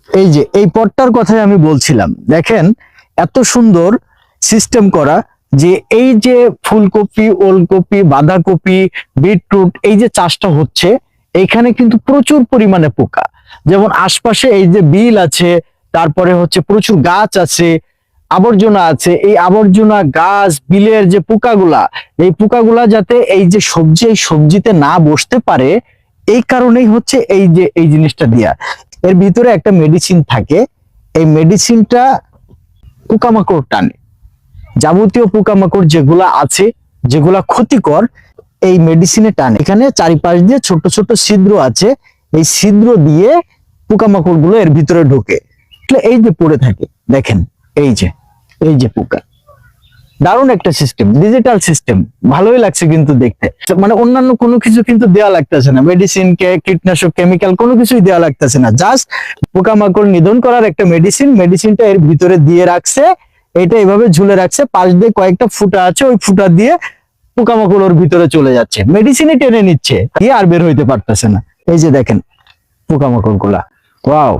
এই যে এই পটটার কথাই আমি বলছিলাম, দেখেন এত সুন্দর সিস্টেম করা, যে এই যে ফুলকপি, ওলকপি, বাঁধাকপি, বিটরুট এই যে চাষটা হচ্ছে, এইখানে কিন্তু প্রচুর পরিমাণে পোকা। যেমন আশপাশে এই যে বিল আছে, তারপরে হচ্ছে প্রচুর গাছ আছে, আবর্জনা আছে। এই আবর্জনা, গাছ, বিলের যে পোকাগুলা, এই পোকাগুলা যাতে এই যে সবজি, এই সবজিতে না বসতে পারে, এই কারণেই হচ্ছে এই যে এই জিনিসটা দিয়া। এর ভিতরে একটা মেডিসিন থাকে, এই মেডিসিনটা পোকামাকড় টানে, যাবতীয় পোকামাকড় যেগুলা আছে, যেগুলা ক্ষতিকর, এই মেডিসিনে টানে। এখানে চারিপাশ দিয়ে ছোট ছোট ছিদ্র আছে, এই ছিদ্র দিয়ে পোকামাকড় গুলো এর ভিতরে ঢোকে, এই যে পড়ে থাকে। দেখেন এই যে পোকা, দারুণ একটা সিস্টেম, ডিজিটাল সিস্টেম, ভালোই লাগছে কিন্তু দেখতে। মানে অন্যান্য কোনো কিছু কিন্তু দেওয়া লাগতেছে না, মেডিসিন, কীটনাশক, কেমিক্যাল কোনো কিছুই দেওয়া লাগতেছে না, জাস্ট পোকামাকড় নিধন করার একটা মেডিসিন, মেডিসিনটা এর ভিতরে দিয়ে রাখছে, এটা এভাবে ঝুলে রাখছে, পাশ দিয়ে কয়েকটা ফুটা আছে, ওই ফুটা দিয়ে পোকামাকড় ওর ভিতরে চলে যাচ্ছে, মেডিসিনই টেনে নিচ্ছে, দিয়ে আর বের হইতে পারতেছে না। এই যে দেখেন পোকামাকড় গুলা, ওয়াও।